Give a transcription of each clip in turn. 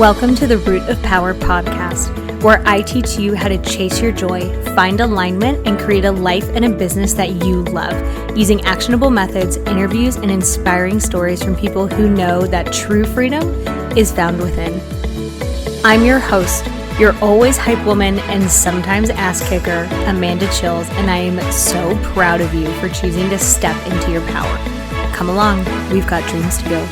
Welcome to the Root of Power podcast, where I teach you how to chase your joy, find alignment, and create a life and a business that you love, using actionable methods, interviews, and inspiring stories from people who know that true freedom is found within. I'm your host, your always hype woman and sometimes ass kicker, Amanda Chills, and I am so proud of you for choosing to step into your power. Come along, we've got dreams to build.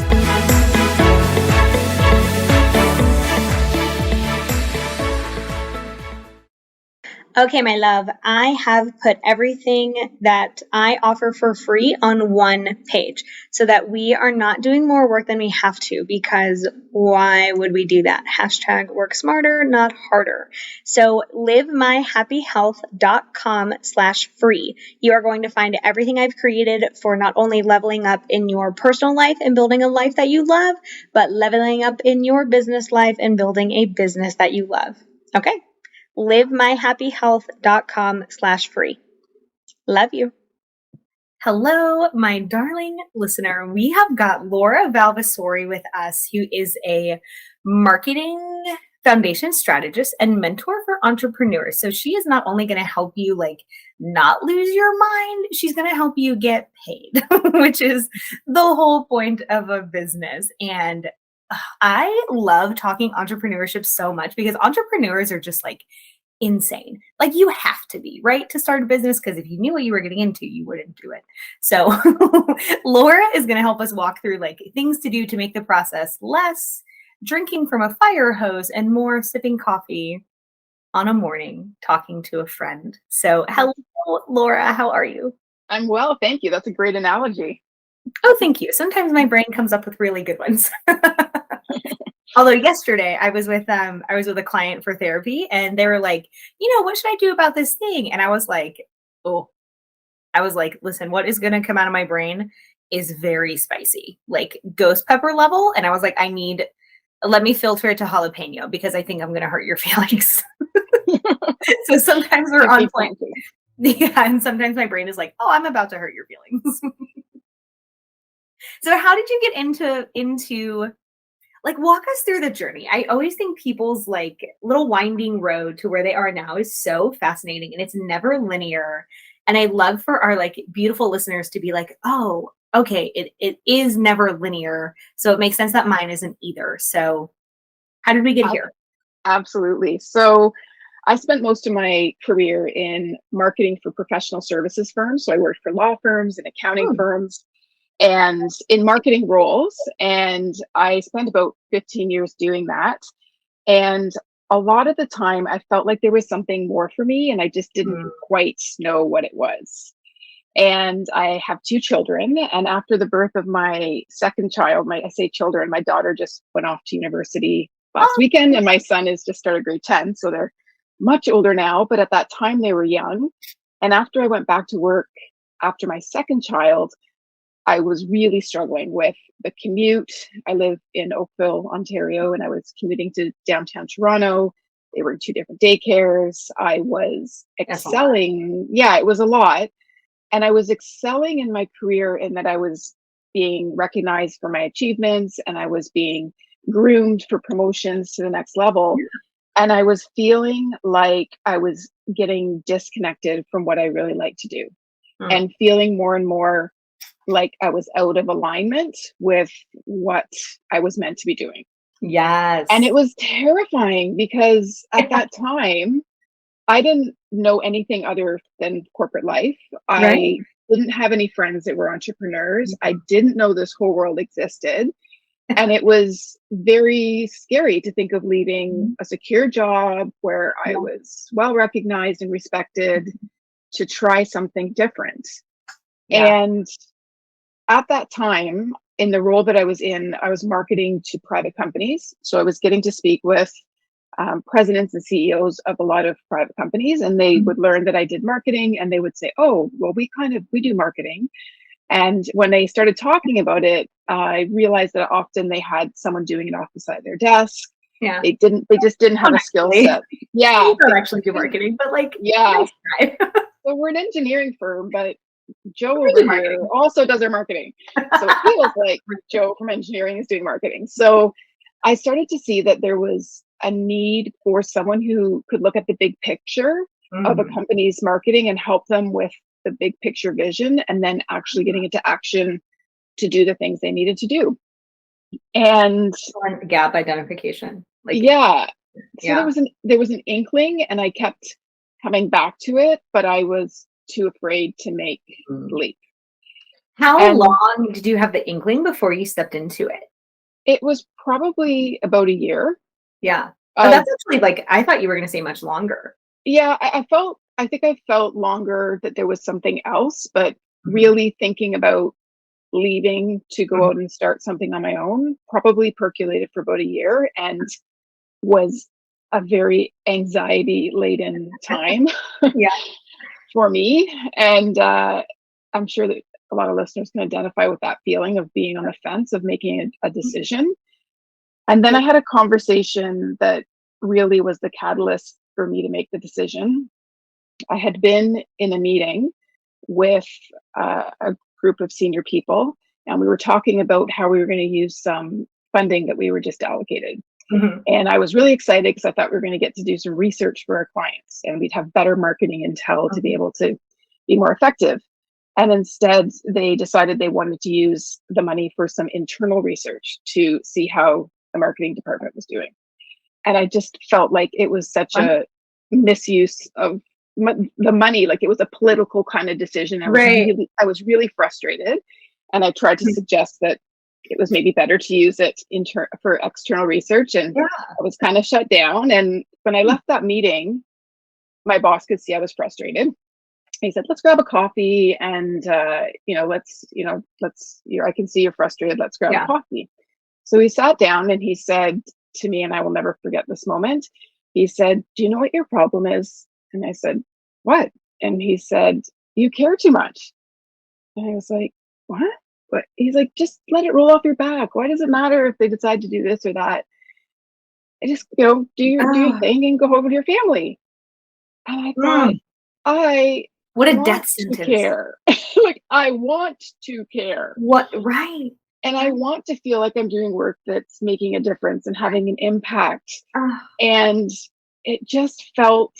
Okay, my love, I have put everything that I offer for free on one page so that we are not doing more work than we have to, because why would we do that? Hashtag work smarter, not harder. So livemyhappyhealth.com/free. You are going to find everything I've created for not only leveling up in your personal life and building a life that you love, but leveling up in your business life and building a business that you love. Okay? livemyhappyhealth.com/free. Love you. Hello, my darling listener. We have got Laura Valvasori with us, who is a marketing foundation strategist and mentor for entrepreneurs. So she is not only going to help you not lose your mind, she's going to help you get paid, which is the whole point of a business. And I love talking entrepreneurship so much because entrepreneurs are just insane. You have to be, right, to start a business, because if you knew what you were getting into, you wouldn't do it. So Laura is going to help us walk through things to do to make the process less drinking from a fire hose and more sipping coffee on a morning talking to a friend. So hello, Laura, how are you? I'm well, thank you. That's a great analogy. Oh, thank you. Sometimes my brain comes up with really good ones. Although yesterday I was with a client for therapy, and they were like, what should I do about this thing? And I was like, listen, what is going to come out of my brain is very spicy, ghost pepper level. And I was like, let me filter it to jalapeno, because I think I'm going to hurt your feelings. So sometimes we're on point. Yeah. And sometimes my brain is like, oh, I'm about to hurt your feelings. So how did you get into walk us through the journey? I always think people's little winding road to where they are now is so fascinating, and it's never linear. And I love for our beautiful listeners to be like, oh, okay, it is never linear. So it makes sense that mine isn't either. So how did we get here? Absolutely. So I spent most of my career in marketing for professional services firms. So I worked for law firms and accounting firms, and in marketing roles. And I spent about 15 years doing that. And a lot of the time I felt like there was something more for me, and I just didn't quite know what it was. And I have 2 children. And after the birth of my second child, I say children, my daughter just went off to university last weekend, and my son has just started grade 10. So they're much older now, but at that time they were young. And after I went back to work after my second child, I was really struggling with the commute. I live in Oakville, Ontario, and I was commuting to downtown Toronto. They were in 2 different daycares. I was excelling. Yeah, it was a lot. And I was excelling in my career in that I was being recognized for my achievements, and I was being groomed for promotions to the next level. And I was feeling like I was getting disconnected from what I really like to do, and feeling more and more like I was out of alignment with what I was meant to be doing. Yes. And it was terrifying, because at that time, I didn't know anything other than corporate life. I didn't have any friends that were entrepreneurs. I didn't know this whole world existed. And it was very scary to think of leaving a secure job where I was well recognized and respected to try something different. And at that time, in the role that I was in, I was marketing to private companies. So I was getting to speak with presidents and CEOs of a lot of private companies, and they would learn that I did marketing, and they would say, oh, well, we do marketing. And when they started talking about it, I realized that often they had someone doing it off the side of their desk. Yeah. They just didn't have a skill set. Yeah. You don't actually do marketing, but yeah. Nice. So we're an engineering firm, but Joe over here also does our marketing. So it feels like Joe from engineering is doing marketing. So I started to see that there was a need for someone who could look at the big picture of a Mhm. company's marketing and help them with the big picture vision, and then actually getting into action to do the things they needed to do. And On gap identification. Like, yeah, so yeah. there was an inkling, and I kept coming back to it, but I was too afraid to make the Mm. leap. How And long did you have the inkling before you stepped into it? it was probably about a year Yeah. Oh, of that's actually like I thought you were gonna say much longer. yeah, I think I felt longer that there was something else, but Mhm. really thinking about leaving to go Mhm. out and start something on my own probably percolated for about a year and was a very anxiety laden time Yeah. for me. And I'm sure that a lot of listeners can identify with that feeling of being on the fence of making a decision. And then I had a conversation that really was the catalyst for me to make the decision. I had been in a meeting with a group of senior people, and we were talking about how we were going to use some funding that we were just allocated. Mhm. And I was really excited because I thought we were going to get to do some research for our clients and we'd have better marketing intel to be Mhm. able to be more effective. And instead, they decided they wanted to use the money for some internal research to see how the marketing department was doing. And I just felt like it was such Fun. a misuse of the money. Like it was a political kind of decision. Right. I was really frustrated, and I tried to Mhm. suggest that it was maybe better to use it for external research, and Yeah. I was kind of shut down. And when I left that meeting, my boss could see I was frustrated. He said, "Let's grab a coffee, and I can see you're frustrated. Let's grab a Yeah. coffee." So we sat down and he said to me, and I will never forget this moment, he said, "Do you know what your problem is?" And I said, "What?" And he said, "You care too much." And I was like, "What?" But he's like, "Just let it roll off your back. Why does it matter if they decide to do this or that? I just, do your Oh, thing and go home with your family." And I thought, mm, I what a want death to sentence. care. Like I want to care. What right. And I Right. want to feel like I'm doing work that's making a difference and having an impact. Oh, And it just felt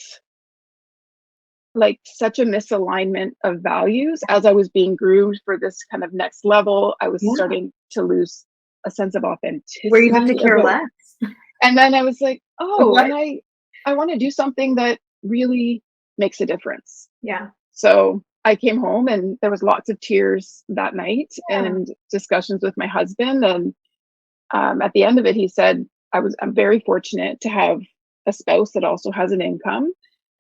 like such a misalignment of values as I was being groomed for this kind of next level. I was yeah. starting to lose a sense of Where you have to authenticity care about, less. and then I was like, oh, What? and I want to do something that really makes a difference. Yeah. So I came home and there was lots of tears that night Yeah. and discussions with my husband. And at the end of it, he said, I'm very fortunate to have a spouse that also has an income.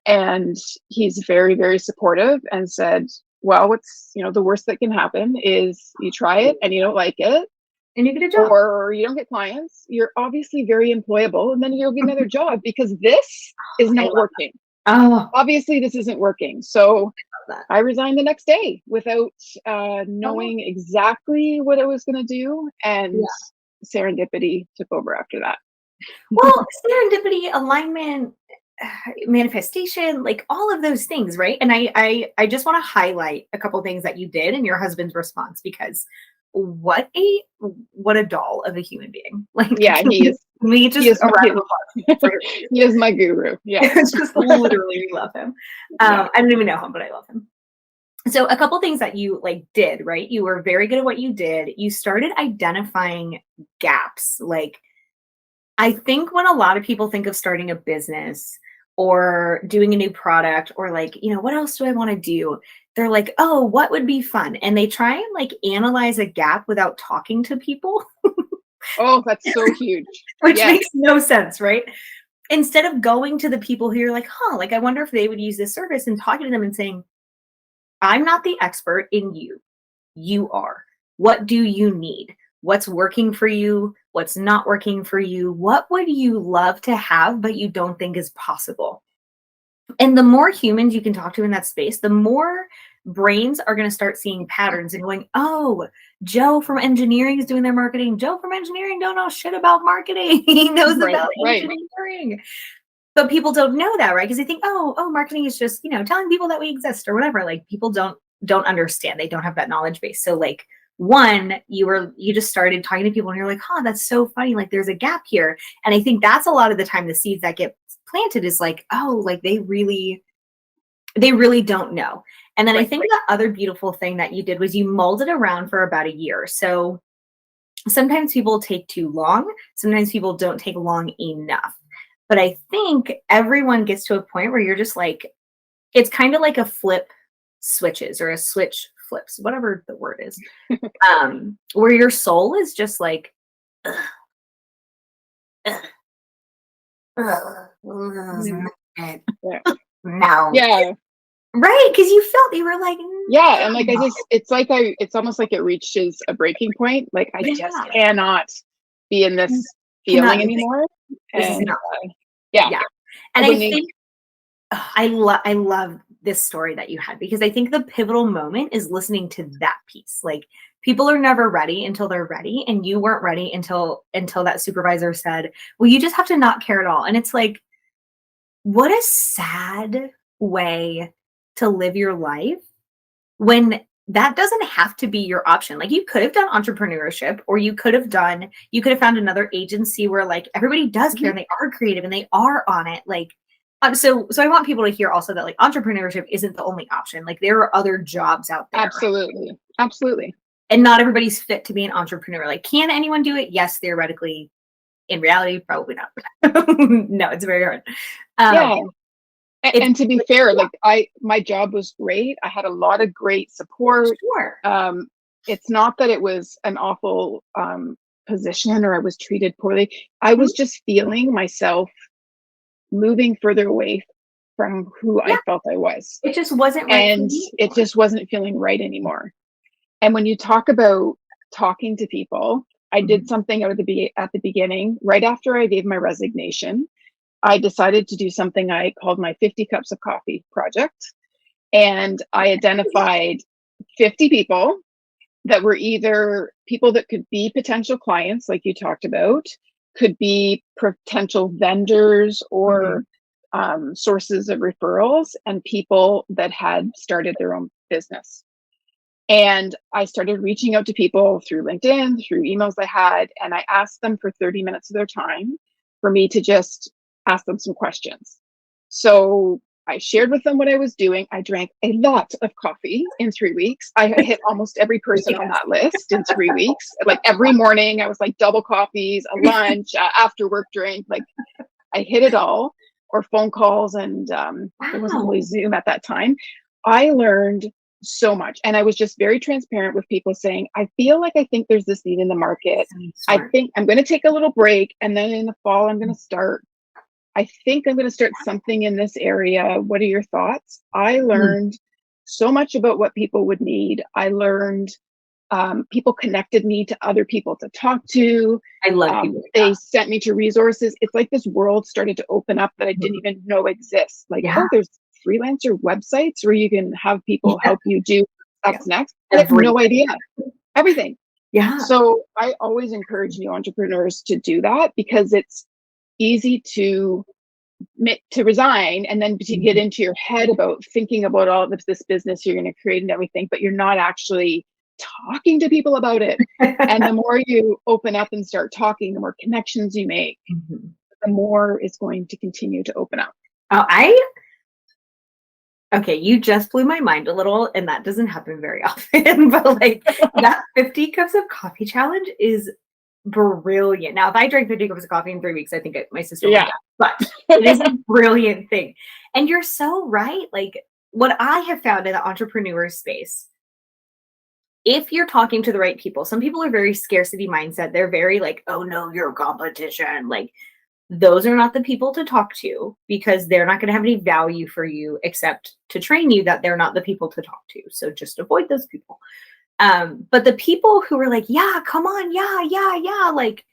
And he's very, very supportive and said, well, the worst that can happen is you try it and you don't like it, And you get a job. or you don't get clients. You're obviously very employable, and then you'll get another job because this is I not love working. oh, Obviously, this isn't working. So love that. I resigned the next day without Oh, knowing exactly what I was going to do. And yeah. serendipity took over after that. Well, serendipity, alignment, manifestation, like all of those things, right? And I just want to highlight a couple things that you did and your husband's response because what a what a doll of a human being. Like Yeah, can we he just is a my, round of applause for him. he is my guru. It's Yes. just literally we love him. Yeah. I don't even know him, but I love him. So a couple things that you like did, right? You were very good at what you did. You started identifying gaps. Like I think when a lot of people think of starting a business or doing a new product or like, what else do I want to do? They're like, "Oh, what would be fun?" And they try and like analyze a gap without talking to people, Oh, that's so huge. which Yes. makes no sense, right? Instead of going to the people who you're like, "Huh, like I wonder if they would use this service," and talking to them and saying, "I'm not the expert in you. You are. What do you need? What's working for you? What's not working for you? What would you love to have, but you don't think is possible?" And the more humans you can talk to in that space, the more brains are going to start seeing patterns and going, "Oh, Joe from engineering is doing their marketing. Joe from engineering don't know shit about marketing. He knows Right. about Right. engineering." But people don't know that, right? Because they think, oh, marketing is just, telling people that we exist or whatever. Like people don't understand. They don't have that knowledge base. So like one, you just started talking to people and you're like, huh, that's so funny. Like there's a gap here. And I think that's a lot of the time the seeds that get planted is like, oh, like they really don't know. And then I Right. think the other beautiful thing that you did was you molded around for about a year. So sometimes people take too long, sometimes people don't take long enough. But I think everyone gets to a point where you're just like, it's kind of like a flip switches or a switch flips, whatever the word is. Where your soul is just like, ugh, ugh, Mhm. Yeah. no. Yeah. Right. Because you felt you were like, Yeah. And like, no. it's almost like it reaches a breaking point. Like, I just Yeah. cannot be in this Cannot feeling do this. anymore. This is And not. yeah, Yeah. And I when they, think I love this story that you had because I think the pivotal moment is listening to that piece. Like people are never ready until they're ready, and you weren't ready until that supervisor said, "Well, you just have to not care at all." And it's like, what a sad way to live your life when that doesn't have to be your option. Like you could have done entrepreneurship, or you could have found another agency where like everybody does care Mhm. and they are creative and they are on it. Like, so I want people to hear also that like entrepreneurship isn't the only option. Like there are other jobs out there, Absolutely. Absolutely. and not everybody's fit to be an entrepreneur. Like, can anyone do it? Yes, theoretically. In reality, probably not. No, it's very hard. Um, Yeah. it's And to be fair, like my job was great. I had a lot of great support. sure. Um, it's not that it was an awful position or I was treated poorly. I Mhm. was just feeling myself moving further away from who Yeah, I felt I was. it just wasn't right for And you it anymore. just wasn't feeling right anymore. And when you talk about talking to people, I did Mhm. something at the beginning, right after I gave my resignation. I decided to do something I called my 50 cups of coffee project. And I identified 50 people that were either people that could be potential clients, like you talked about, could be potential vendors or Mhm. sources of referrals, and people that had started their own business. And I started reaching out to people through LinkedIn, through emails I had, and I asked them for 30 minutes of their time for me to just ask them some questions. So I shared with them what I was doing. I drank a lot of coffee in 3 weeks. I hit almost every person on Yes. that list in 3 weeks. Like every morning, I was like double coffees, a lunch, after work drink. Like I hit it all, or phone calls, and there wasn't really Wow. Zoom at that time. I learned so much, and I was just very transparent with people, saying, "I feel like I think there's this need in the market. So I smart. think I'm going to take a little break, and then in the fall, I'm going to start. I think I'm going to start something in this area. What are your thoughts?" I Mm. learned so much about what people would need. I learned people connected me to other people to talk to. I love people like They sent me to resources. It's like this world started to open up that I that. didn't Mhm. even know exists. Like, Yeah. oh, there's freelancer websites where you can have people Yeah. help you do Yeah. X next. I had no Everything. idea. Everything. Yeah. So I always encourage new entrepreneurs to do that, because it's easy to resign and then to get Mhm. into your head about thinking about all of this business you're going to create and everything, but you're not actually talking to people about it. And the more you open up and start talking, the more connections you make, Mhm. the more it's going to continue to open up. Oh, okay, you just blew my mind a little, and that doesn't happen very often, but like that 50 cups of coffee challenge is brilliant. Now, if I drank 50 cups of coffee in 3 weeks, I think my system would Yeah. die, but it is a brilliant thing. And you're so right. Like what I have found in the entrepreneur space, if you're talking to the right people, some people are very scarcity mindset. They're very like, oh no, you're a competition. Like those are not the people to talk to because they're not going to have any value for you except to train you that they're not the people to talk to. So just avoid those people. But the people who are like, yeah, come on, yeah, yeah, yeah, like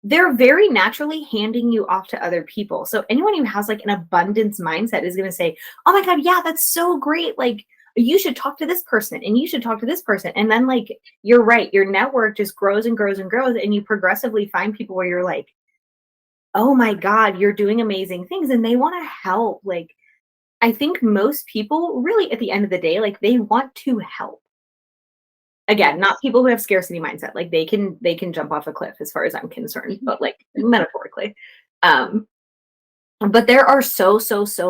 they're very naturally handing you off to other people. So anyone who has like an abundance mindset is going to say, "Oh my god, yeah, that's so great. Like you should talk to this person and you should talk to this person." And then like you're right, your network just grows and grows and grows and you progressively find people where you're like, "Oh my god, you're doing amazing things," and they want to help. Like I think most people really at the end of the day like they want to help. Again, not Yes. people who have scarcity mindset. Like they can jump off a cliff as far as I'm concerned, but like metaphorically. Um, but there are so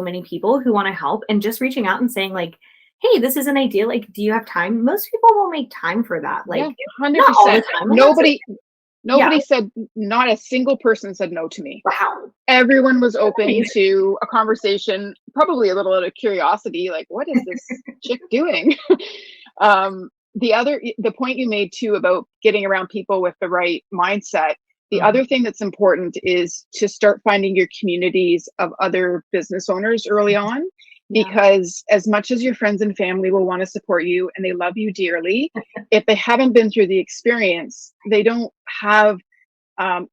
many people who want to help, and just reaching out and saying like, "Hey, this is an idea. Like, do you have time?" Most people will make time for that. Yeah, Like, not all the 100%. time, and that's Nobody okay. Yeah. nobody said, not a single person said no to me. Wow. Everyone was open Amazing. to a conversation, probably a little out of curiosity, like, what is this chick doing? The point you made too about getting around people with the right mindset. The Mhm. other thing that's important is to start finding your communities of other business owners early on, Yeah. because as much as your friends and family will want to support you and they love you dearly, if they haven't been through the experience, they don't have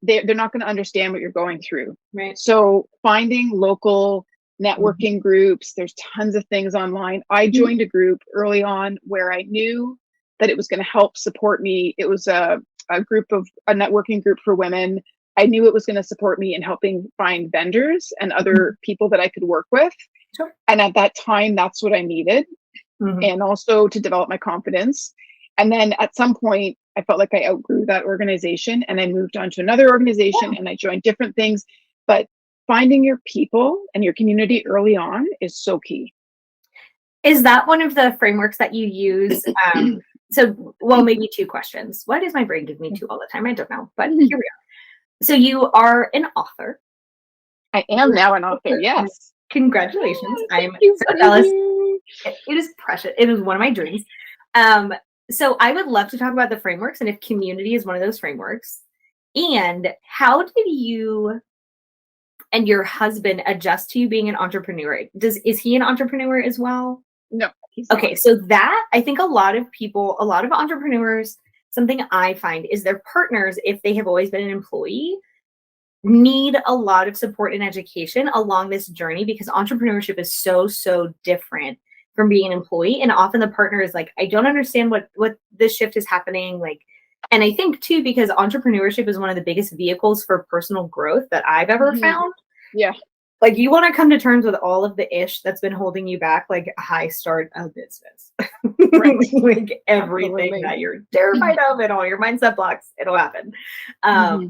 they're not going to understand what you're going through. Right. So finding local Mhm. networking groups, there's tons of things online. I Mhm. joined a group early on where I knew that it was going to help support me. It was a networking group for women. I knew it was going to support me in helping find vendors and other Mhm. people that I could work with. Sure. And at that time, that's what I needed, Mhm. and also to develop my confidence. And then at some point, I felt like I outgrew that organization and I moved on to another organization Yeah. and I joined different things. But finding your people and your community early on is so key. Is that one of the frameworks that you use? So, well, maybe 2 questions. Why does my brain give me 2 all the time? I don't know, but here we are. So you are an author. I am now an author. Yes. Congratulations. Thank I'm you. so Thank jealous. you. It is precious. It is one of my dreams. Um, so I would love to talk about the frameworks and if community is one of those frameworks. And how did you and your husband adjust to you being an entrepreneur? Is he an entrepreneur as well? No, he's not. Okay, so that I think a lot of people, a lot of entrepreneurs, something I find is their partners, if they have always been an employee, need a lot of support and education along this journey because entrepreneurship is so different from being an employee. And often the partner is like, I don't understand what this shift is happening. Like, and I think too, because entrepreneurship is one of the biggest vehicles for personal growth that I've ever Mhm. found. Yeah. Like you want to come to terms with all of the ish that's been holding you back, like I start a business. Right. Like everything Absolutely. that you're terrified of and all your mindset blocks, it'll happen. Hmm.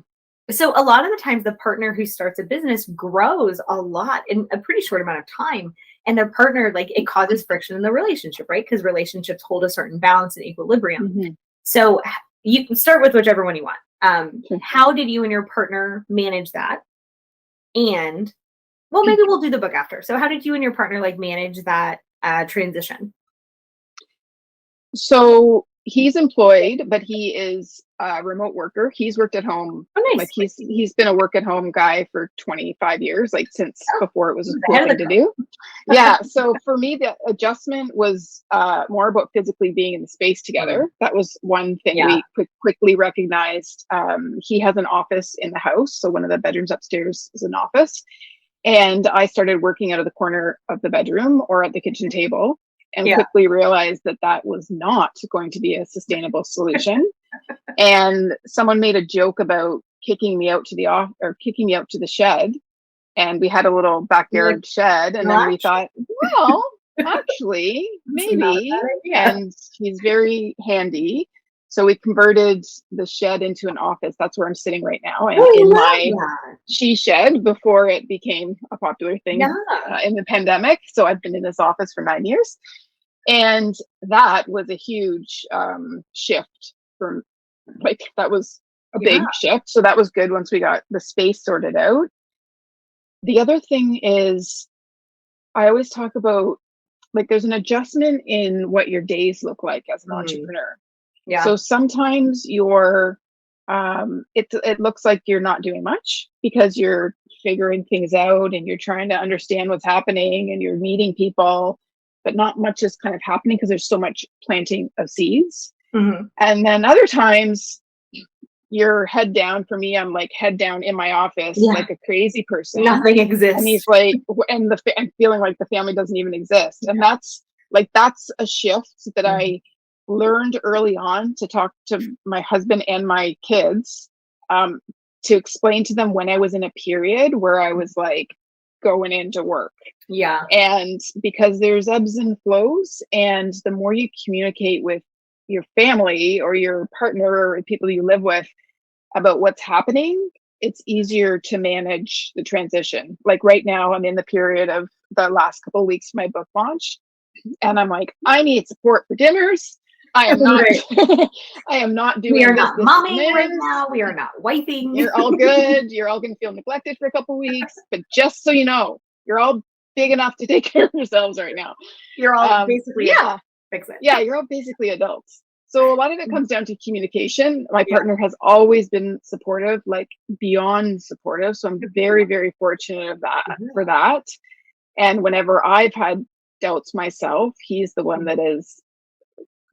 So a lot of the times the partner who starts a business grows a lot in a pretty short amount of time. And their partner, like it causes friction in the relationship, right? Because relationships hold a certain balance and equilibrium. Hmm. So you can start with whichever one you want. How did you and your partner manage that? And well, maybe we'll do the book after. So how did you and your partner like manage that transition? So he's employed, but he is a remote worker. He's worked at home. Oh, Like nice. he's been a work at home guy for 25 years, like since Oh, before it was a he's cool ahead of thing the to curve. do. Yeah. So for me, the adjustment was more about physically being in the space Mm, together. That was one thing yeah. we quickly recognized. He has an office in the house. So one of the bedrooms upstairs is an office. And I started working out of the corner of the bedroom or at the kitchen table and Yeah. quickly realized that that was not going to be a sustainable solution. And someone made a joke about kicking me out to the off or kicking me out to the shed. And we had a little You're like, backyard shed. And well, then we actually, thought, well, actually, it's not a maybe. bad idea. And he's very handy. So we converted the shed into an office. That's where I'm sitting right now. And Oh, in I my love that. she shed before it became a popular thing Yeah. in the pandemic. So I've been in this office for 9 years. And that was a huge shift from like, that was a Yeah. big shift. So that was good once we got the space sorted out. The other thing is, I always talk about like there's an adjustment in what your days look like as an Mm, entrepreneur. yeah. So sometimes it looks like you're not doing much because you're figuring things out and you're trying to understand what's happening and you're meeting people, but not much is kind of happening because there's so much planting of seeds. Mhm. And then other times you're head down. For me, I'm like head down in my office Yeah. like a crazy person. Nothing And exists. he's like, and feeling like the family doesn't even exist. And that's a shift that Mhm. I learned early on to talk to my husband and my kids, um, to explain to them when I was in a period where I was like going into work. Yeah. And because there's ebbs and flows, and the more you communicate with your family or your partner or people you live with about what's happening, it's easier to manage the transition. Like right now, I'm in the period of the last couple of weeks of my book launch, and I'm like, I need support for dinners. I am not, Right. I am not We doing are this, not this, and momming right this. now. We are not wiping. You're all good. You're all going to feel neglected for a couple of weeks, but just so you know, you're all big enough to take care of yourselves right now. You're all basically Yeah, fix it. yeah, you're all basically adults. So a lot of it comes down to communication. My Yeah. partner has always been supportive, like beyond supportive. So I'm very, very fortunate of that for that. And whenever I've had doubts myself, he's the one that has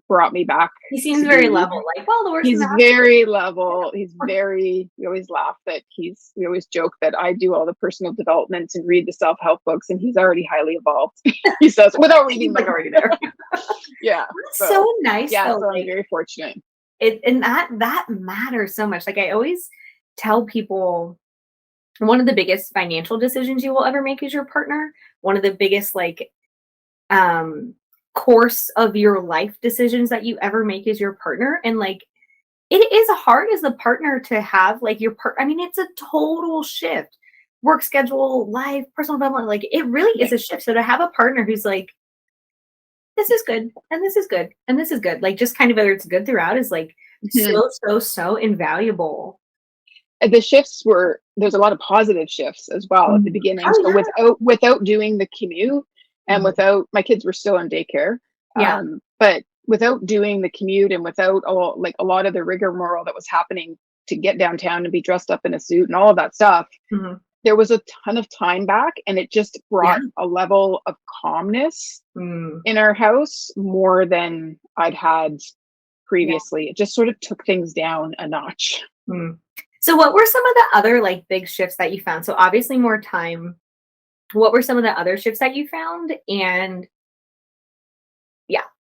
brought me back He seems to very be. level. Like, well, the worst in He's the house. very level. He's very, we always laugh that we always joke that I do all the personal development and read the self-help books, and he's already highly evolved. He says, without reading them. Like already there. Yeah. So nice. Yeah, though, so I'm like, very fortunate. and that matters so much. Like I always tell people, one of the biggest financial decisions you will ever make is your partner. One of the biggest like um course of your life decisions that you ever make is your partner. And like it is hard as a partner to have like your I mean, it's a total shift. Work schedule, life, personal development, like it really is a shift. So to have a partner who's like, this is good, and this is good, and this is good, like just kind of whether it's good throughout is like Mhm. so invaluable. The shifts there's a lot of positive shifts as well at the beginning. Oh So without doing the commute and yeah. without, my kids were still in daycare, Yeah. but without doing the commute and without a lot of the rigmarole that was happening to get downtown and be dressed up in a suit and all of that stuff, Mhm. there was a ton of time back, and it just Yeah. brought a level of calmness Mm. in our house more than I'd had Yeah. previously. It just sort of took things down a notch. Mm. So what were some of the other like big shifts that you found? So obviously more time. What were some of the other shifts that you found? And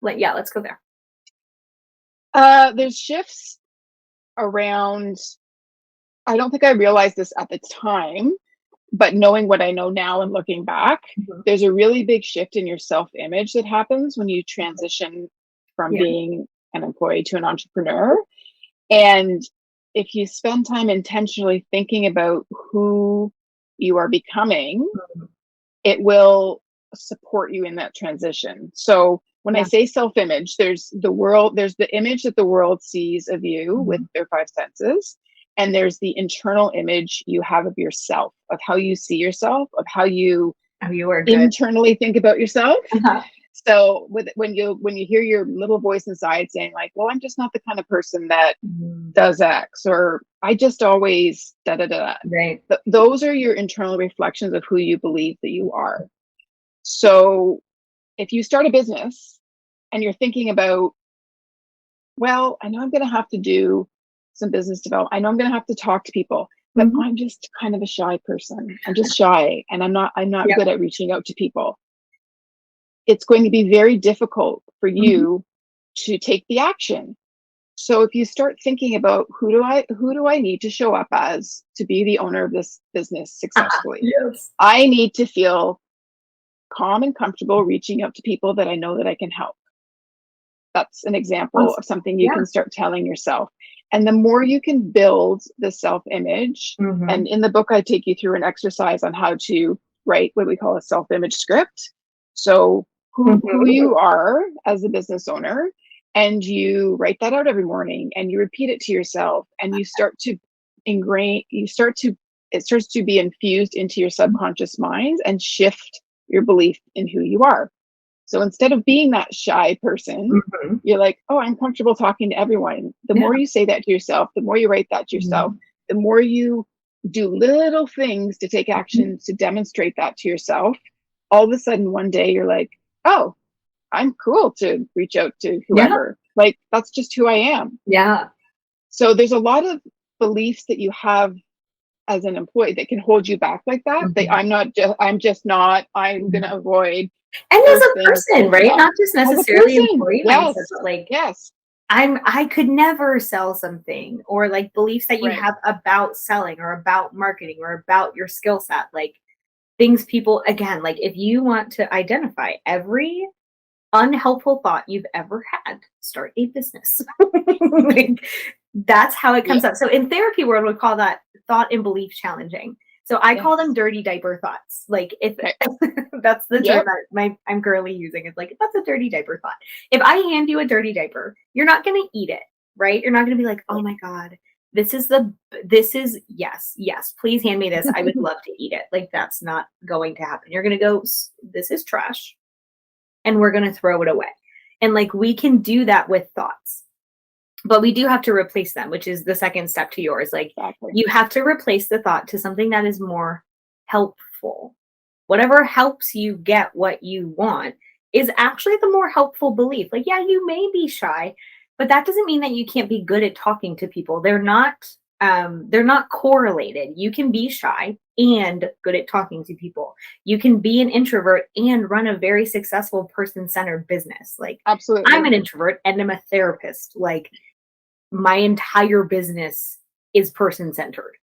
let's go there. There's shifts around, I don't think I realized this at the time, but knowing what I know now and looking back, Mhm. there's a really big shift in your self-image that happens when you transition from Yeah. being an employee to an entrepreneur. And if you spend time intentionally thinking about who you are becoming, Mhm. it will support you in that transition. So when I Yeah. say self-image, there's the image that the world sees of you with Mhm. their five senses. And there's the internal image you have of yourself, of how you see yourself, of how you Oh, you are good. internally think about yourself. Uh-huh. So when you hear your little voice inside saying like, well, I'm just not the kind of person that Mhm. does X, or I just always da da da. Right. Those are your internal reflections of who you believe that you are. So if you start a business and you're thinking about, well, I know I'm going to have to do some business development. I know I'm going to have to talk to people, but Mhm. I'm just kind of a shy person. I'm just shy, and I'm not Yeah. good at reaching out to people. It's going to be very difficult for Mhm. you to take the action. So if you start thinking about who do I need to show up as to be the owner of this business successfully? Yes. I need to feel calm and comfortable reaching out to people that I know that I can help. That's an example of something you Yeah. can start telling yourself. And the more you can build the self image, Mhm. and in the book, I take you through an exercise on how to write what we call a self image script. So, who Mhm. you are as a business owner, and you write that out every morning and you repeat it to yourself, and you start to it starts to be infused into your subconscious mind and shift your belief in who you are. So instead of being that shy person, Mhm. you're like, oh, I'm comfortable talking to everyone. The Yeah. more you say that to yourself, the more you write that to yourself, Mhm. the more you do little things to take Mhm. action to demonstrate that to yourself. All of a sudden, one day you're like, oh, I'm cool to reach out to Yeah. whoever. Like, that's just who I am. Yeah. So there's a lot of beliefs that you have as an employee that can hold you back like that. Mhm. I'm just not, I'm going Mhm. to avoid And as first a things, person, blah, blah, right? blah. Not just As a necessarily person, employee mindset, yes, but like yes, I could never sell something, or like beliefs that you right. have about selling or about marketing or about your skill set, like things people again, like if you want to identify every unhelpful thought you've ever had. Start a business. Like, that's how it Yeah. comes up. So in therapy world, we call that thought and belief challenging. So I call them Yes. dirty diaper thoughts. Like if Okay. that's the term Yep. that I'm currently using. It's like that's a dirty diaper thought. If I hand you a dirty diaper, you're not going to eat it, right? You're not going to be like, oh Right. my god, this is yes, please hand me this. I would love to eat it. Like that's not going to happen. You're going to go, this is trash, and we're going to throw it away. And like we can do that with thoughts, but we do have to replace them, which is the second step to yours. Like Exactly. you have to replace the thought to something that is more helpful. Whatever helps you get what you want is actually the more helpful belief. Like, yeah, you may be shy, but that doesn't mean that you can't be good at talking to people. They're not correlated. You can be shy and good at talking to people. You can be an introvert and run a very successful person-centered business. Like I'm Absolutely. an introvert and I'm a therapist. Like my entire business is person-centered.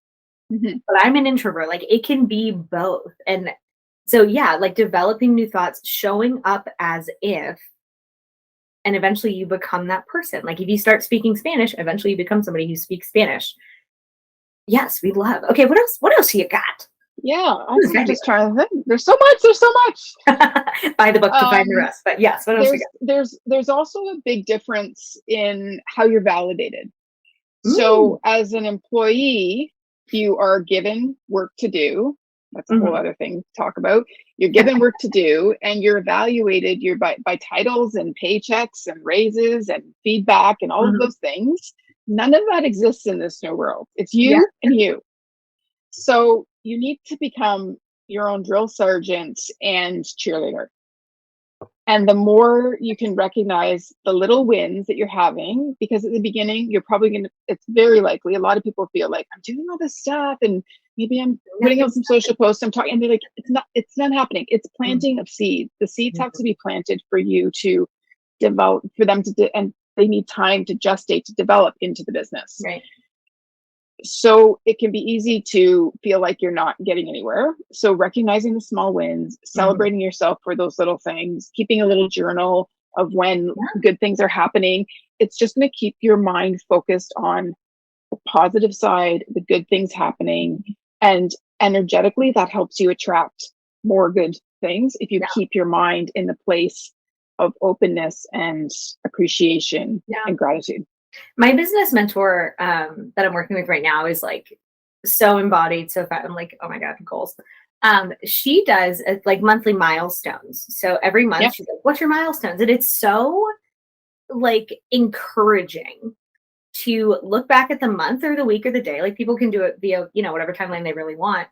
Mhm. But I'm an introvert. Like it can be both. And so yeah, like developing new thoughts, showing up as if, and eventually you become that person. Like if you start speaking Spanish, eventually you become somebody who speaks Spanish. Yes, we love. Okay, what else? What else you got? Yeah, Ooh, I'm just trying to think. There's so much. There's so much. fabulous. Buy the book to find the Um, rest. But yes, what else we there's also a big difference in how you're validated. got? Mm, So as an employee, you are given work to do. That's a whole mhm. other thing to talk about. You're given work to do, and you're evaluated you're by titles and paychecks and raises and feedback and all of Mhm. those things. None of that exists in this new world. It's Yeah. you and you. So you need to become your own drill sergeant and cheerleader. And the more you can recognize the little wins that you're having, because at the beginning, you're probably going to, it's very likely a lot of people feel like I'm doing all this stuff and maybe I'm putting out Nothing's some social posts. I'm talking, and they're like, it's not happening. It's happening. planting of seeds. The seeds have Mhm. to be planted for you to develop, for them to, and they need time to gestate, to develop into the business. Right. So it can be easy to feel like you're not getting anywhere. So recognizing the small wins, Mhm. celebrating yourself for those little things, keeping a little journal of when Yeah. good things are happening. It's just going to keep your mind focused on the positive side, the good things happening. And energetically, that helps you attract more good things if you Yeah. keep your mind in the place of openness and appreciation Yeah. and gratitude. My business mentor that I'm working with right now is like so embodied, so fat. I'm like, oh my god, goals. She does like monthly milestones. So every month Yeah. she's like, "What's your milestones?" And it's so like encouraging to look back at the month or the week or the day. Like people can do it via whatever timeline they really want,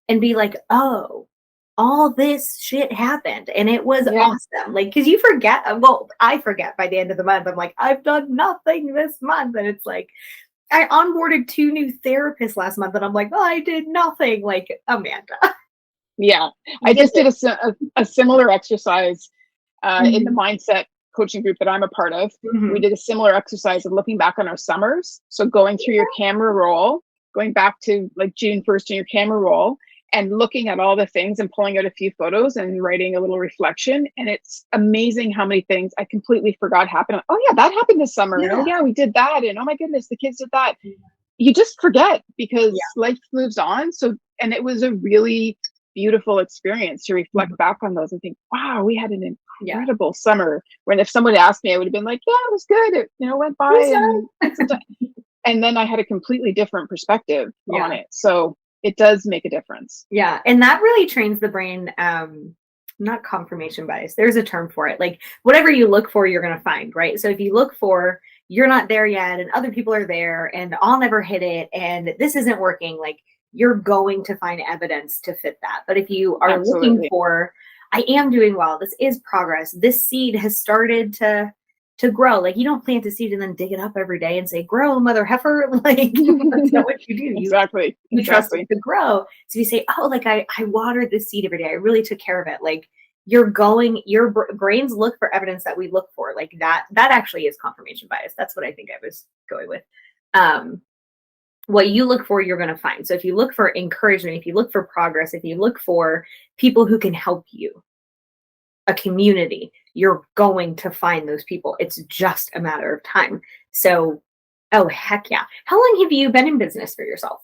and be like, oh, all this shit happened and it was Yeah. awesome. Like, cause you forget, well, I forget by the end of the month. I'm like, I've done nothing this month. And it's like, I onboarded 2 new therapists last month and I'm like, oh, I did nothing. Like, Amanda, Yeah, I you get just this. did a similar exercise in the Mhm, mindset coaching group that I'm a part of. We mhm. did a similar exercise of looking back on our summers. So going through your camera roll, going back to like June 1st in your camera roll, and looking at all the things and pulling out a few photos and writing a little reflection. And it's amazing how many things I completely forgot happened. Oh, yeah, that happened this summer. And oh, Yeah. yeah, we did that. And oh, my goodness, the kids did that. You just forget Yeah. because life moves on. So, and it was a really beautiful experience to reflect Mhm. back on those and think, wow, we had an Yeah. incredible summer. When if someone asked me, I would have been like, yeah, it was good. It, went by Who's and that? had some time. And then I had a completely different perspective on Yeah. it. So it does make a difference. Yeah. And that really trains the brain. Not confirmation bias. There's a term for it. Like whatever you look for, you're going to find, right? So if you look for, you're not there yet and other people are there and I'll never hit it and this isn't working, like you're going to find evidence to fit that. But if you are looking Absolutely. for, I am doing well, this is progress, this seed has started to grow. Like you don't plant a seed and then dig it up every day and say, grow, mother heifer. Like that's not what you do. Exactly. You trust it Exactly. to grow. So you say, oh, like I watered this seed every day. I really took care of it. Like your brains look for evidence that we look for. Like that actually is confirmation bias. That's what I think I was going with. Um, what you look for, you're going to find. So if you look for encouragement, if you look for progress, if you look for people who can help you, a community, you're going to find those people. It's just a matter of time. So, oh, heck yeah. How long have you been in business for yourself?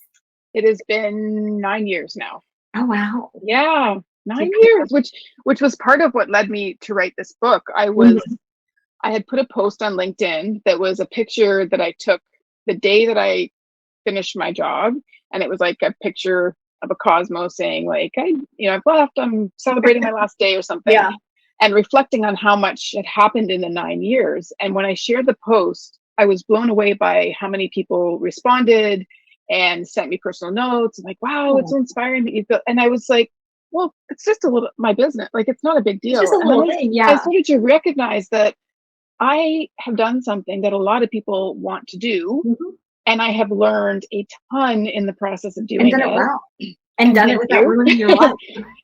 It has been 9 years now. Oh, wow. Yeah, nine Keep years, which was part of what led me to write this book. Mhm. I had put a post on LinkedIn that was a picture that I took the day that I finished my job, and it was like a picture of a cosmos saying like, I've left, I'm celebrating my last day or something, Yeah. and reflecting on how much had happened in the 9 years. And when I shared the post, I was blown away by how many people responded and sent me personal notes and like, wow, it's Oh, so inspiring that you feel. And I was like, well, it's just a little my business. Like, it's not a big it's just deal. a And then little thing. I Yeah. started to recognize that I have done something that a lot of people want to do. Mhm. And I have learned a ton in the process of And doing done it it. well. And And done it thank without you. ruining your life.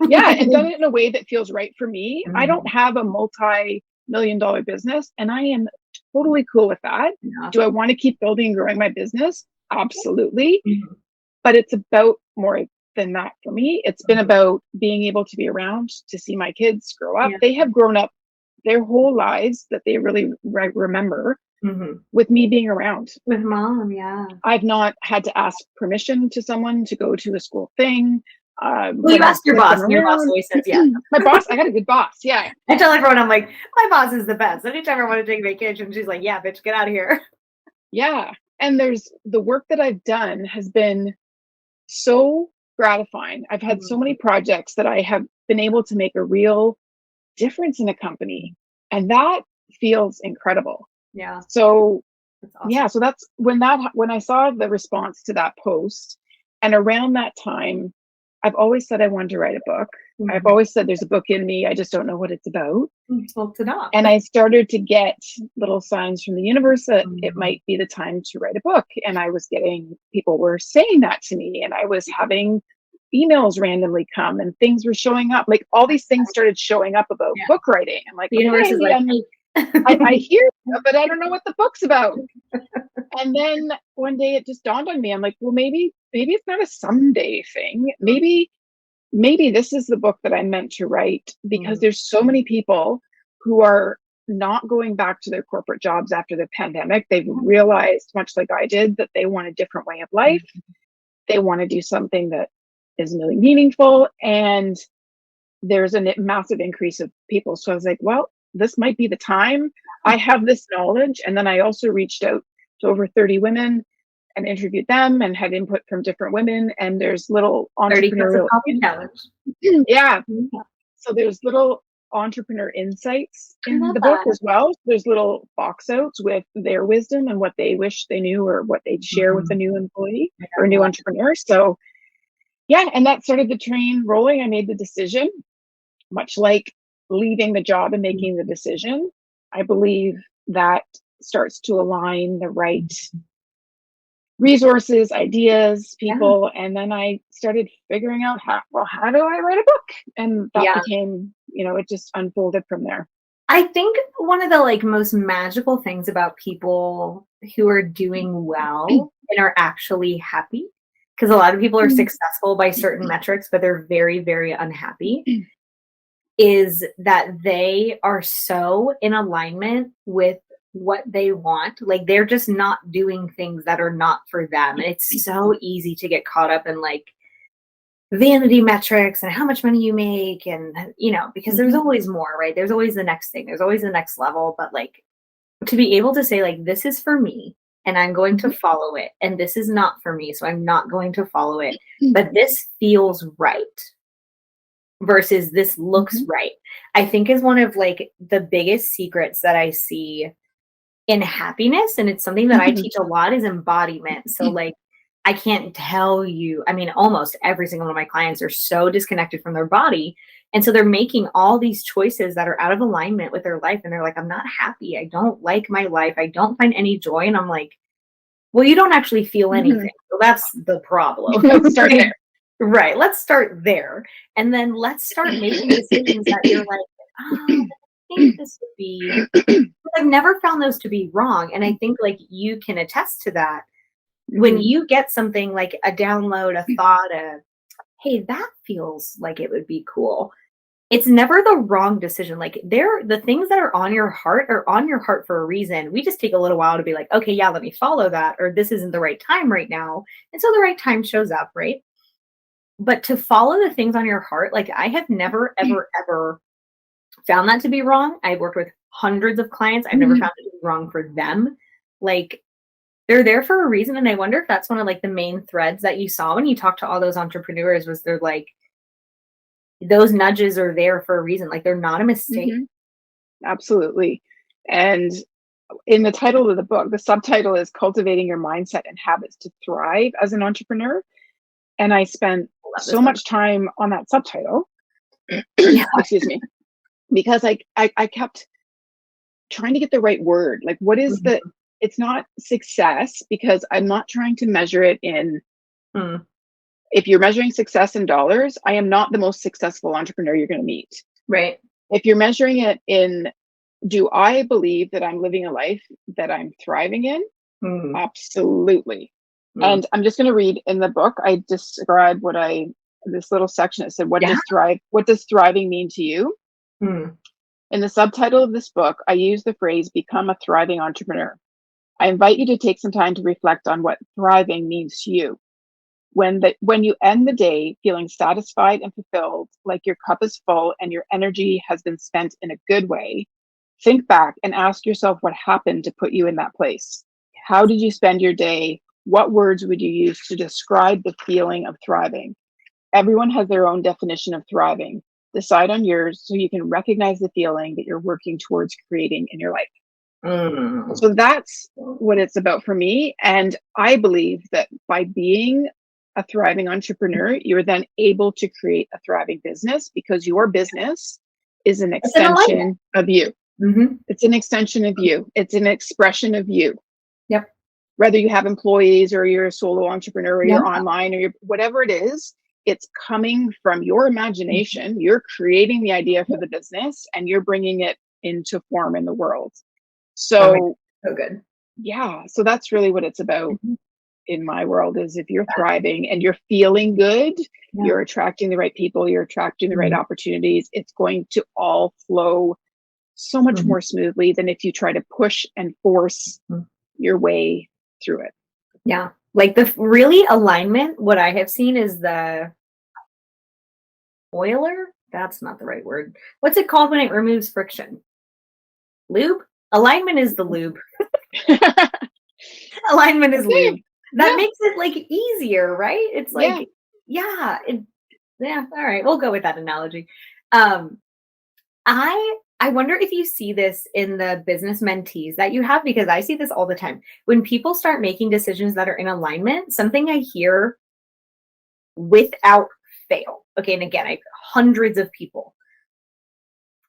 Yeah, and done it in a way that feels right for me. I don't Mhm. have a multi-million-dollar business, and I am totally cool with that. Yeah. Do I want to keep building and growing my business? Absolutely. Mhm. But it's about more than that for me. It's been about being able to be around to see my kids grow up. Yeah. They have grown up their whole lives that they really remember Mhm. with me being around. With mom, yeah. I've not had to ask permission to someone to go to a school thing. Well, you When I've asked your sent boss, them and your boss around, always says yes. my boss, I got a good boss. Yeah. I tell everyone, I'm like, my boss is the best. Anytime I want to take vacation, she's like, yeah, bitch, get out of here. Yeah. And there's the work that I've done has been so gratifying. I've had so many Mhm. projects that I have been able to make a real difference in a company. And that feels incredible. Yeah, So that's yeah, awesome. so that's when I saw the response to that post, and around that time, I've always said I wanted to write a book. I've Mhm. always said there's a book in me, I just don't know what it's about. Well, ta-da. And I started to get little signs from the universe that it Mhm. might be the time to write a book. And I was getting people were saying that to me, and I was having emails randomly come, and things were showing up. Like, all these things started showing up about Yeah, book writing. I'm like, the universe is okay, like, I hey. hear you, but I don't know what the book's about. And then one day it just dawned on me. I'm like, well, maybe it's not a someday thing. Maybe this is the book that I'm meant to write, because Mhm. there's so many people who are not going back to their corporate jobs after the pandemic. They've realized, much like I did, that they want a different way of life. They want to do something that is really meaningful. And there's a massive increase of people. So I was like, well, this might be the time. I have this knowledge. And then I also reached out to over 30 women and interviewed them and had input from different women. And there's little 30 cups of entrepreneurial, coffee challenge. yeah. Yeah, So there's little entrepreneur insights I in love the book that. as well. There's little box outs with their wisdom and what they wish they knew, or what they'd share with a Mhm. new employee I or a love new that. entrepreneur. So yeah, and that started the train rolling. I made the decision, much like leaving the job and making the decision. I believe that starts to align the right resources, ideas, Yeah. people. And then I started figuring out how do I write a book? And that Yeah. became, it just unfolded from there. I think one of the like most magical things about people who are doing well and are actually happy, because a lot of people are successful by certain metrics, but they're very, very unhappy, is that they are so in alignment with what they want. Like, they're just not doing things that are not for them. And it's so easy to get caught up in like vanity metrics and how much money you make, and because there's Mhm, always more, right? There's always the next thing, there's always the next level. But like, to be able to say like, this is for me and I'm going to mhm, follow it, and this is not for me, so I'm not going to follow it, but this feels right versus this looks mhm, right, I think is one of like the biggest secrets that I see in happiness. And it's something that I mhm, teach a lot, is embodiment. So like, I can't tell you, I mean, almost every single one of my clients are so disconnected from their body. And so they're making all these choices that are out of alignment with their life. And they're like, I'm not happy. I don't like my life. I don't find any joy. And I'm like, well, you don't actually feel mhm. anything. So that's the problem. Let's start there. Right. Let's start there. And then let's start making decisions that you're like, I think this would be, I've never found those to be wrong. And I think like you can attest to that. When Mhm, you get something like a download, a thought, hey, that feels like it would be cool. it's never the wrong decision. Like the things that are on your heart for a reason. We just take a little while to be like, okay, yeah, let me follow that, or this isn't the right time right now. And so the right time shows up, right? But to follow the things on your heart, like I have never, ever, ever found that to be wrong. I've worked with hundreds of clients. I've never Mhm. found it to be wrong for them. Like they're there for a reason. And I wonder if that's one of like the main threads that you saw when you talked to all those entrepreneurs was they're like, those nudges are there for a reason. Like they're not a mistake. Mhm. Absolutely. And in the title of the book, the subtitle is Cultivating Your Mindset and Habits to Thrive as an Entrepreneur. And I spent I love this so book. much time on that subtitle, Yeah. excuse me, because I kept trying to get the right word. Like, what is the, Mhm. it's not success because I'm not trying to measure it in, Mm. if you're measuring success in dollars, I am not the most successful entrepreneur you're going to meet. Right. If you're measuring it in, do I believe that I'm living a life that I'm thriving in? Mm. Absolutely. Mm. And I'm just going to read in the book, I describe this little section that said, Yeah. what does thriving mean to you? Mm. In the subtitle of this book, I use the phrase, become a thriving entrepreneur. I invite you to take some time to reflect on what thriving means to you. When you end the day feeling satisfied and fulfilled, like your cup is full and your energy has been spent in a good way, think back and ask yourself what happened to put you in that place. How did you spend your day? What words would you use to describe the feeling of thriving? Everyone has their own definition of thriving. Decide on yours so you can recognize the feeling that you're working towards creating in your life. Mm. So that's what it's about for me. And I believe that by being a thriving entrepreneur, you're then able to create a thriving business because your business is an It's an alignment. extension of you. Mm-hmm. It's an extension of you. It's an expression of you. Yep. Whether you have employees or you're a solo entrepreneur or Yeah. you're online or you're whatever it is, it's coming from your imagination. You're creating the idea for the business and you're bringing it into form in the world. Oh my God. So So good. yeah, so that's really what it's about Mhm. in my world is if you're thriving and you're feeling good, Yeah. you're attracting the right people, you're attracting the right Mm. opportunities, it's going to all flow so much Mhm. more smoothly than if you try to push and force Mhm. your way through it. Yeah. Like really alignment, what I have seen is the oiler. That's not the right word. What's it called when it removes friction? Lube? Alignment is the lube. Alignment is lube. Okay. That Yeah. makes it like easier, right? It's Yeah. like, yeah, yeah, all right, we'll go with that analogy. Um, I wonder if you see this in the business mentees that you have because I see this all the time. When people start making decisions that are in alignment, something I hear without fail. Okay, and again, I hundreds of people.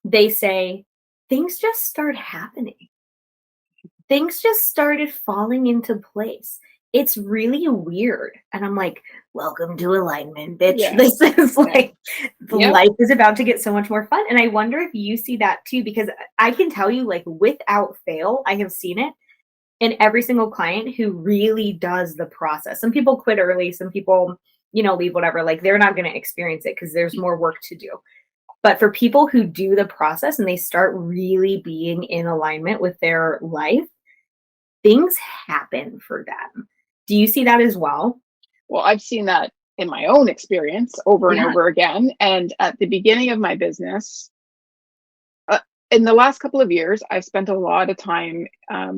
They say things just start happening. Things just started falling into place. It's really weird. And I'm like, welcome to alignment, bitch. Yeah. This is Yeah. like the Yep. life is about to get so much more fun. And I wonder if you see that too, because I can tell you, like, without fail, I have seen it in every single client who really does the process. Some people quit early, some people, leave whatever. Like they're not going to experience it because there's more work to do. But for people who do the process and they start really being in alignment with their life, things happen for them. Do you see that as well? Well, I've seen that in my own experience over and Yeah. over again. And at the beginning of my business, uh, in the last couple of years, I've spent a lot of time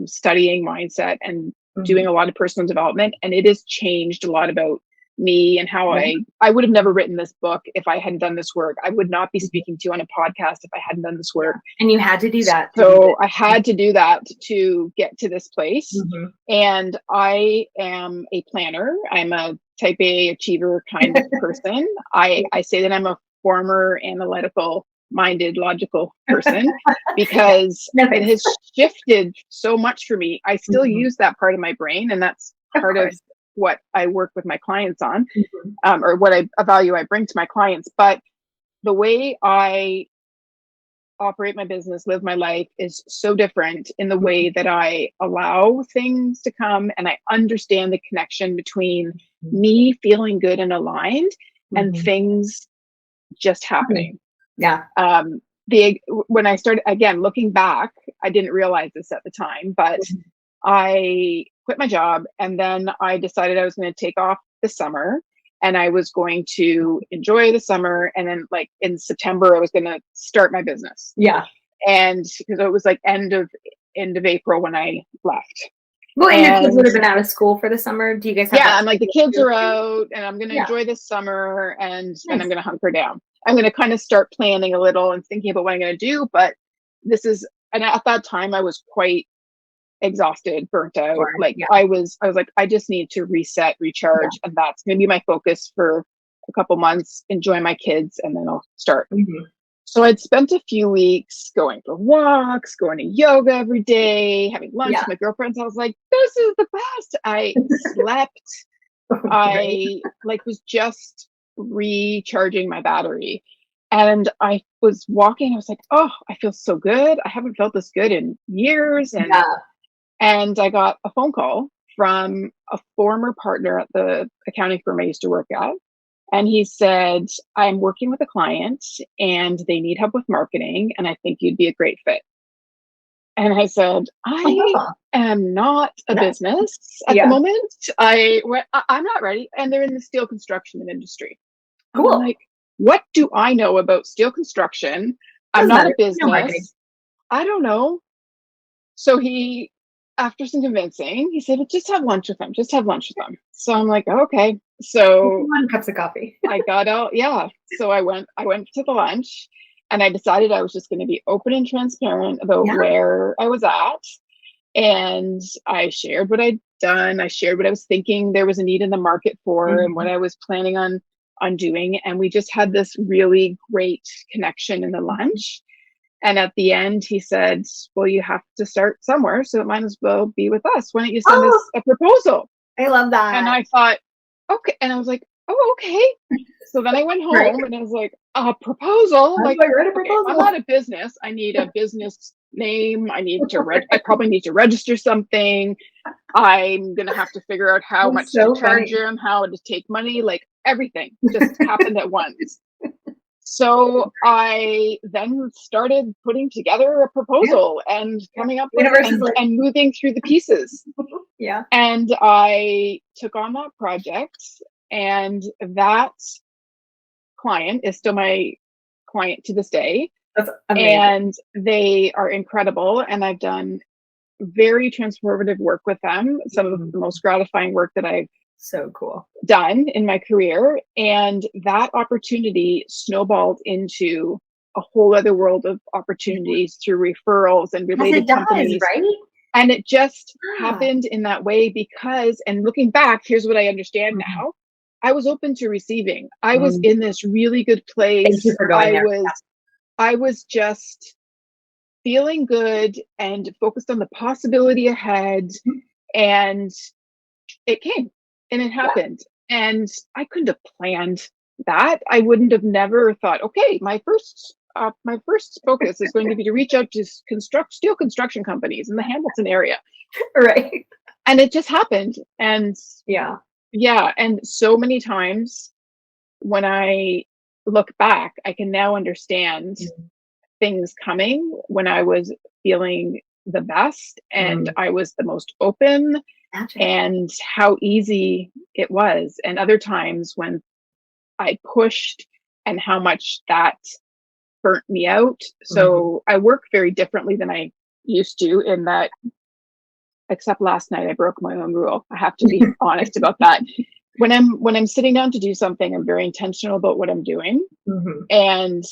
studying mindset and doing Mhm. a lot of personal development, and it has changed a lot about me and how Yeah. I would have never written this book if I hadn't done this work. I would not be Mhm. speaking to you on a podcast if I hadn't done this Yeah. work. And you had to do that to do So I this. had to do that to get to this place. Mhm. And I am a planner. I'm a type A achiever kind of person. I say that I'm a former analytical minded, logical person Yeah. because No it thanks. has shifted so much for me. I still Mhm. use that part of my brain, and that's Of part of course. what I work with my clients on, Mhm. or what a value I bring to my clients. But the way I operate my business, live my life is so different in the Mhm. way that I allow things to come and I understand the connection between Mhm. me feeling good and aligned and Mhm. things just Mhm. happening. Yeah. When I started, again, looking back, I didn't realize this at the time, but Mhm. I quit my job, and then I decided I was going to take off the summer, and I was going to enjoy the summer. And then like in September, I was going to start my business. Yeah. And because it was like end of April when I left. Well, and your kids And would have been out of school for the summer. Do you guys have yeah, that? I'm like, the kids are out and I'm going to Yeah. enjoy this summer, and then I'm Nice. going to hunker down. I'm going to kind of start planning a little and thinking about what I'm going to do. But and at that time I was quite exhausted, burnt out. Sure. Like Yeah. I was like, I just need to reset, recharge. Yeah. And that's going to be my focus for a couple months, enjoy my kids, and then I'll start. Mhm. So I'd spent a few weeks going for walks, going to yoga every day, having lunch Yeah. with my girlfriends. I was like, this is the best. I slept. Right. I like was just recharging my battery. And I was walking, I was like, oh, I feel so good. I haven't felt this good in years. Yeah. And I got a phone call from a former partner at the accounting firm I used to work at. And he said, I'm working with a client and they need help with marketing, and I think you'd be a great fit. And I said, I Oh, am not a that- business at the yeah. moment. I'm not ready. And they're in the steel construction industry. And I'm Cool. like, what do I know about steel construction? I'm Doesn't not a matter. No marketing. business. I don't know. So after some convincing, he said, just have lunch with them. Just have lunch with them. So I'm like, okay. So 1 cups of coffee. I got out. Yeah. So I went to the lunch, and I decided I was just going to be open and transparent about Yeah. where I was at. And I shared what I'd done. I shared what I was thinking there was a need in the market for, and what Mhm. I was planning on doing. And we just had this really great connection in the lunch. And at the end, he said, well, you have to start somewhere, so it might as well be with us. Why don't you send Oh, us a proposal? I love And that. I thought, okay. And I was like, oh, okay. So then I went Right? home and I was like, a proposal? How do Like, I write a okay, I'm proposal? not a business. I need a business name. I probably need to register something. I'm going to have to figure out how That's much to so charge funny. him, how to take money, like everything just happened at once. So I then started putting together a Yeah. proposal and Yeah. coming up with Universe is like, and moving through the pieces. yeah, And I took on that project, and that client is still my client to this day. that's amazing. And they are incredible. And I've done very transformative work with them, some of Mhm. the most gratifying work that I've So cool. done in my career. And that opportunity snowballed into a whole other world of opportunities through referrals and As related it does, companies. right? And it just Yeah. happened in that way because, and looking back, here's what I understand Mhm. now. I was open to receiving. I was Mhm. in this really good Thank you place. for going there. I was just feeling good and focused on the possibility ahead. Mhm. And it came and it Yeah. happened. And I couldn't have planned that. I wouldn't have never thought, okay, my first focus is going to be to reach out to steel construction companies in the Hamilton area. Right. And it just happened. And Yeah. yeah, and so many times when I look back, I can now understand Mhm. things coming when I was feeling the best and Mm. I was the most open, Magic. and how easy it was. And other times when I pushed, and how much that burnt me out. Mhm. So I work very differently than I used to, in that, except last night I broke my own rule. I have to be honest about that. When I'm sitting down to do something, I'm very intentional about what I'm doing. Mhm. And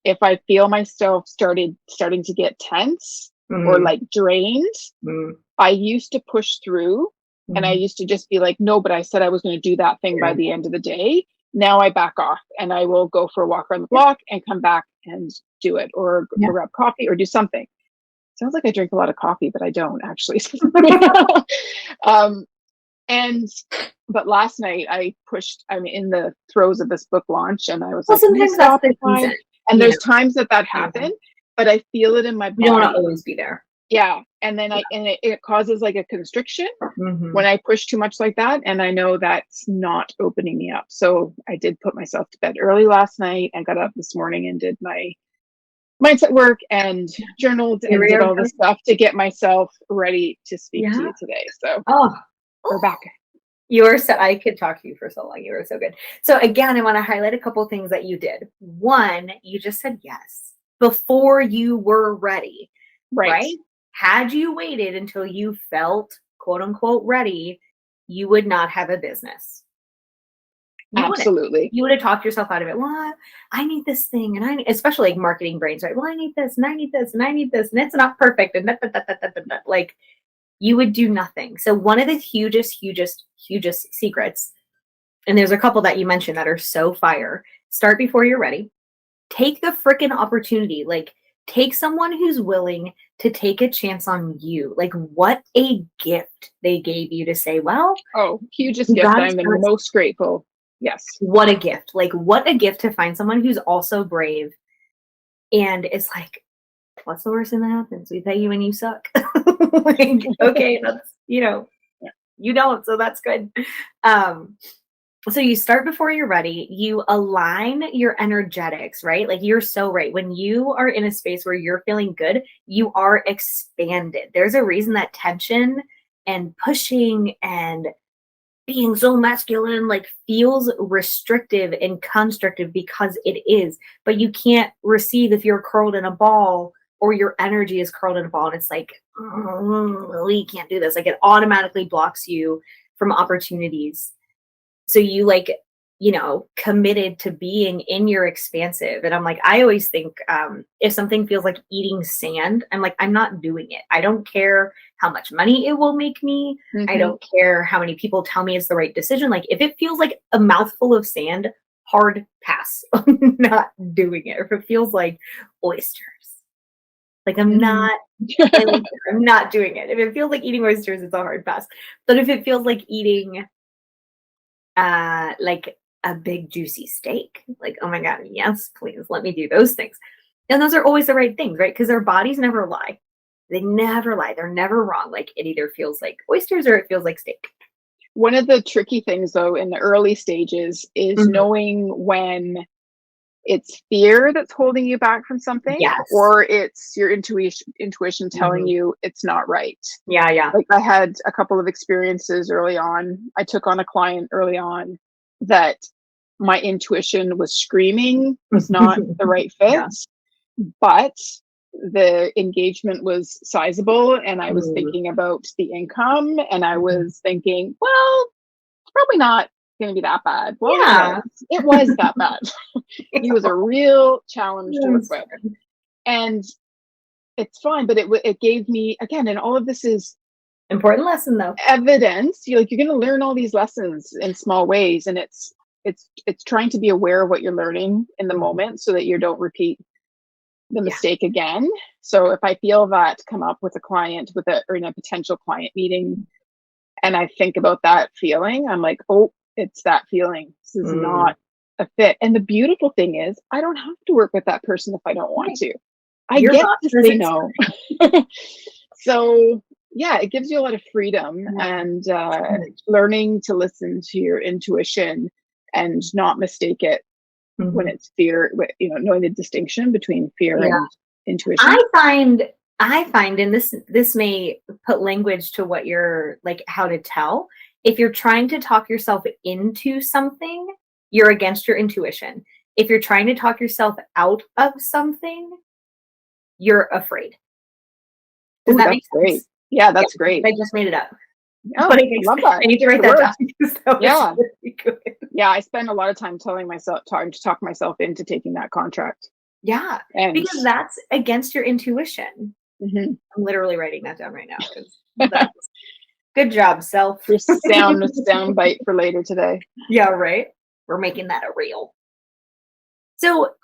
if I feel myself starting to get tense or Mhm. like drained, Mhm. I used to push through, and I Mhm. used to just be like, no, but I said I was going to do that thing by Yeah. the end of the day. Now I back off and I will go for a walk around the Yeah. block and come back and do it, or Yeah. grab coffee or do something. Sounds like I drink a lot of coffee, but I don't actually. um, and but last night I'm in the throes of this book launch, and I was Well, like, I'm going to sometimes that's stop the for 5. season, And you know? there's times that Mhm. happen, but I feel it in my You don't wanna body. always be there. Yeah. And then it causes like a constriction Mm-hmm. when I push too much like that. And I know that's not opening me up. So I did put myself to bed early last night. I got up this morning and did my mindset work and journaled Here and we did are. all this stuff to get myself ready to speak to Yeah. you today. So Oh, we're back. you were so, I could talk to you for so long. You were so good. So again, I want to highlight a couple of things that you did. One, you just said yes before you were ready, Right. right? Had you waited until you felt quote unquote ready, you would not have a business. You wouldn't. Absolutely. You would have talked yourself out of it. Well, I need this thing, and especially like marketing brains, right? Well, I need this, and I need this, and I need this, and it's not perfect, and like you would do nothing. So one of the hugest secrets, and there's a couple that you mentioned that are so fire. Start before you're ready. Take the freaking opportunity. Like take someone who's willing to take a chance on you. Like what a gift they gave you to say, well, Oh, hugest you gift. got to I'm the start. most grateful. Yes. What a gift. Like what a gift to find someone who's also brave. And it's like, what's the worst thing that happens? We pay you and you suck. Like, okay, that's you don't, so that's good. Um, so you start before you're ready. You align your energetics, right? Like you're so right. When you are in a space where you're feeling good, you are expanded. There's a reason that tension and pushing and being so masculine like feels restrictive and constrictive because it is, but you can't receive if you're curled in a ball or your energy is curled in a ball and it's like we can't do this, like it automatically blocks you from opportunities. So you like committed to being in your expansive, and I'm like, I always think if something feels like eating sand, I'm like, I'm not doing it. I don't care how much money it will make me. I don't care how many people tell me it's the right decision. Like if it feels like a mouthful of sand, hard pass. I'm not doing it. Or if it feels like oysters, like I'm not I'm not doing it. If it feels like eating oysters, it's a hard pass. But if it feels like eating like a big juicy steak, like, oh my god, yes, please let me do those things. And those are always the right things, right? Because our bodies never lie. They never lie. They're never wrong. Like it either feels like oysters or it feels like steak. One of the tricky things, though, in the early stages is Mhm. knowing when it's fear that's holding you back from something, Yes. or it's your intuition telling Mhm. you it's not right. Yeah, yeah. Like I had a couple of experiences early on. I took on a client early on that my intuition was screaming was not the right fit, Yeah. but the engagement was sizable and I was Mm. thinking about the income and I Mhm. was thinking, well, it's probably not going to be that bad. Well, Yeah. it was that bad. He was a real challenge to work That's with. And it's fine, but it gave me again, and all of this is important lesson though. evidence. You're going to learn all these lessons in small ways, and it's trying to be aware of what you're learning in the Mhm. moment so that you don't repeat the Yeah. mistake again. So if I feel that come up with a client or in a potential client meeting, and I think about that feeling, I'm like, oh, it's that feeling. This is Mm. not a fit. And the beautiful thing is, I don't have to work with that person if I don't want Right. to. I Your get boss to says say it's no. So, yeah, it gives you a lot of freedom and fine. learning to listen to your intuition and not mistake it when Mhm. it's fear, knowing the distinction between fear Yeah. and intuition. I find and this may put language to what you're like how to tell. If you're trying to talk yourself into something, you're against your intuition. If you're trying to talk yourself out of something, you're afraid. Does Oh, that make that's great. sense? Yeah, Yeah, that's great. I just made it up. Oh, But it I makes love that. I need to write It that down works. because that was Yeah. really good. Yeah, I spend a lot of time trying to talk myself into taking that contract. Yeah, And because that's against your intuition. mhm, I'm literally writing that down right now because that's good job, self. your sound bite for later today. Yeah, right? We're making that a reel. So,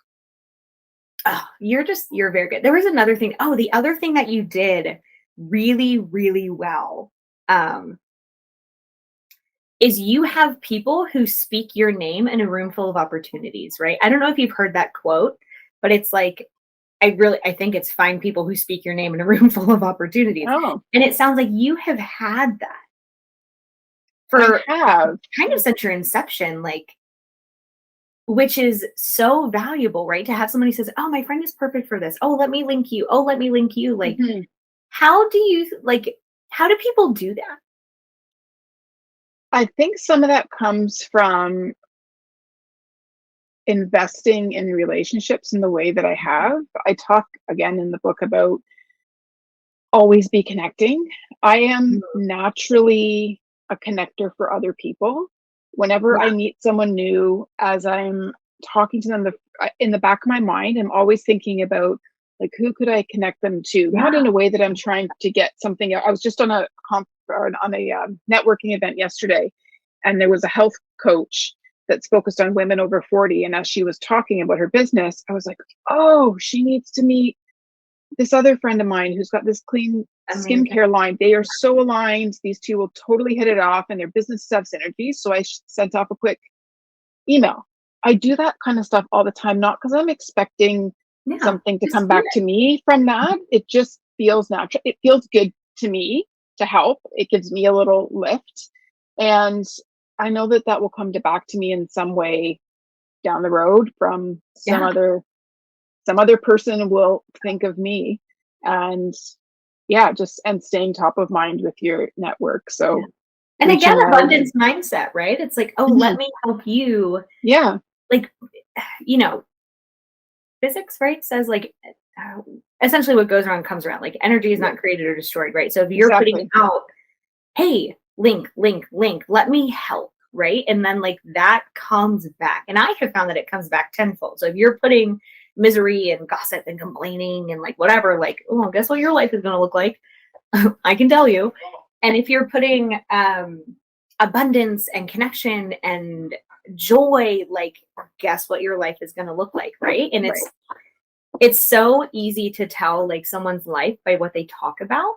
you're very good. There was another thing. Oh, the other thing that you did really, really well, um, is you have people who speak your name in a room full of opportunities, right? I don't know if you've heard that quote, but it's like I think it's find people who speak your name in a room full of opportunities. Oh, And it sounds like you have had that I for have. kind of since your inception, like, which is so valuable, right? To have somebody says, "Oh, my friend is perfect for this. Oh, let me link you. Oh, let me link you." Like, Mhm. how do people do that? I think some of that comes from investing in relationships in the way that I have. I talk again in the book about always be connecting. I am Mm, naturally a connector for other people. Whenever I yeah, meet someone new, as I'm talking to them, in the back of my mind, I'm always thinking about like who could I connect them to? Not yeah. in a way that I'm trying to get something. I was just on a networking event yesterday, and there was a health coach that's focused on women over 40. And as she was talking about her business, I was like, oh, she needs to meet this other friend of mine who's got this clean Amazing. skincare line. They are so aligned. These two will totally hit it off, and their businesses have synergy. So I sent off a quick email. I do that kind of stuff all the time, not because I'm expecting Yeah. something to Just come do back to me from that. It just feels natural. It feels good to me to help. It gives me a little lift. And I know that that will come to back to me in some way down the road from Yeah. some other person will think of me. And yeah, just and staying top of mind with your network. Yeah. So And again, reaching out and abundance mindset, right? It's like, "Oh, let mhm, me help you." yeah, Like, you know, physics, right, says like essentially what goes around comes around. Like energy is yeah, not created or destroyed, right? So if you're putting exactly. out, hey, link, link, link, let me help, right? And then like that comes back. And I have found that it comes back tenfold. So if you're putting misery and gossip and complaining and like whatever, like, oh, guess what your life is going to look like? I can tell you. And if you're putting abundance and connection and joy, like, guess what your life is going to look like, right? And Right. it's so easy to tell like someone's life by what they talk about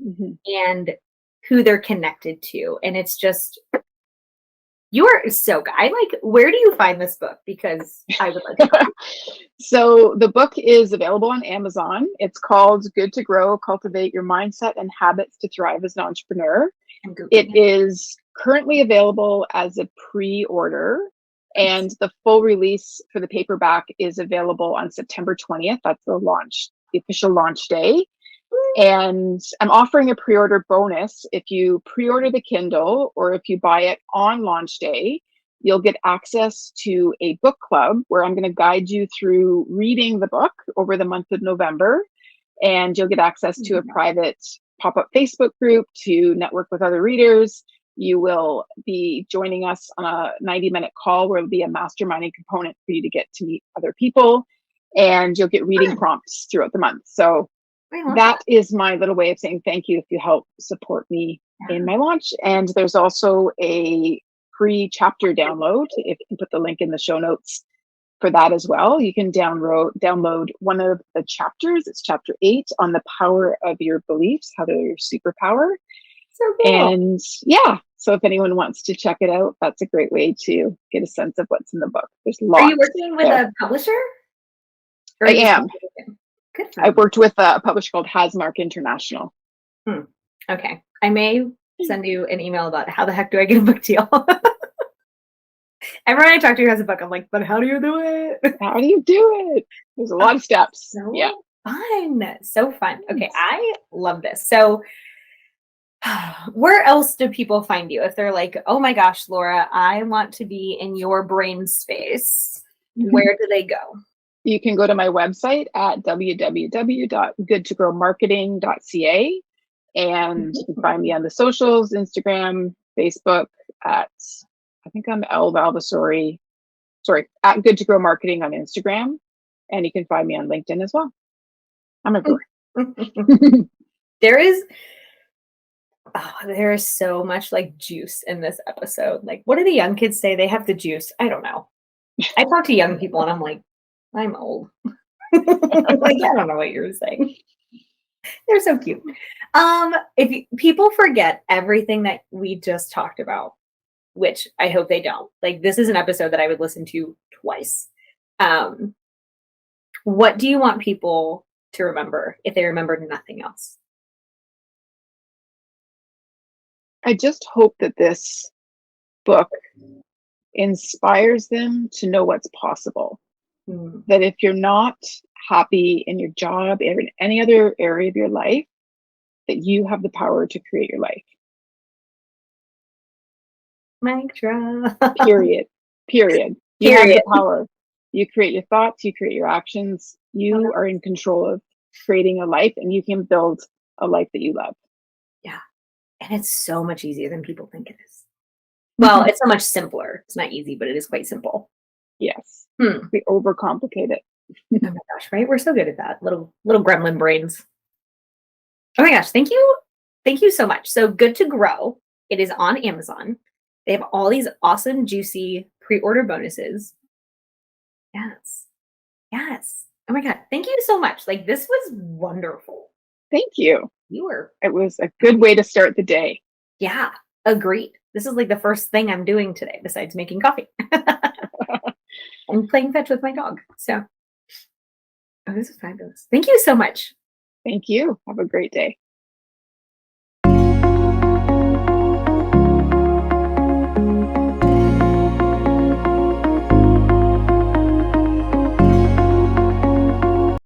Mhm. and who they're connected to. And it's just, you are so good. I like, where do you find this book? Because I would like a copy. So the book is available on Amazon. It's called Good to Grow, Cultivate Your Mindset and Habits to Thrive as an Entrepreneur. I'm It Googling it. is currently available as a pre-order, and the full release for the paperback is available on September 20th. That's the official launch day. And I'm offering a pre-order bonus. If you pre-order the Kindle or if you buy it on launch day, you'll get access to a book club where I'm going to guide you through reading the book over the month of November. And you'll get access to a private pop-up Facebook group to network with other readers. You will be joining us on a 90-minute call where there'll be a masterminding component for you to get to meet other people. And you'll get reading Fun. prompts throughout the month. So I love that that. is my little way of saying thank you if you help support me in Yeah. my launch. And there's also a free chapter download. If you can put the link in the show notes for that as well, you can download one of the chapters. It's chapter 8 on the power of your beliefs, how they're your superpower. So cool. And yeah, so if anyone wants to check it out, that's a great way to get a sense of what's in the book. There's Are you lots working with there. a publisher or I are you just am. publishing? Good for I've you. worked with a publisher called Hasmark International. Hmm. Okay. I may send you an email about how the heck do I get a book deal? Everyone I talk to who has a book, I'm like, but how do you do it? How do you do it? There's a Oh, lot of steps. Yeah. so fun. So fun. Okay. Thanks. I love this. So, where else do people find you if they're like, oh my gosh, Laura, I want to be in your brain space? Where do they go? You can go to my website at www.goodtogrowmarketing.ca, and you can find me on the socials, Instagram, Facebook at, I think I'm L Valvasori, sorry, at Good to Grow Marketing on Instagram. And you can find me on LinkedIn as well. I'm everywhere. there is there is so much like juice in this episode. Like, what do the young kids say? They have the juice. I don't know. I talk to young people and I'm like, I'm old. Like, I don't know what you're saying. They're so cute. People forget everything that we just talked about, which I hope they don't. Like, this is an episode that I would listen to twice. Um, What do you want people to remember if they remembered nothing else? I just hope that this book inspires them to know what's possible. Hmm. That if you're not happy in your job or in any other area of your life, that you have the power to create your life. Mic drop. Period. Period. You have Period. the power. You create your thoughts, you create your actions. Oh, You are in control of creating a life, and you can build a life that you love. yeah. And it's so much easier than people think it is. Well, it's so much simpler. It's not easy, but it is quite simple. Yes. Hmm. We overcomplicate it. Oh my gosh, right? We're so good at that. Little gremlin brains. Oh my gosh, thank you. Thank you so much. So Good to Grow. It is on Amazon. They have all these awesome, juicy pre-order bonuses. Yes. Yes. Oh my God. Thank you so much. Like this was wonderful. Thank you. You were, It was a good way to start the day. yeah, agreed. This is like the first thing I'm doing today besides making coffee. And playing fetch with my dog. So, oh, this is fabulous. Thank you so much. Thank you. Have a great day.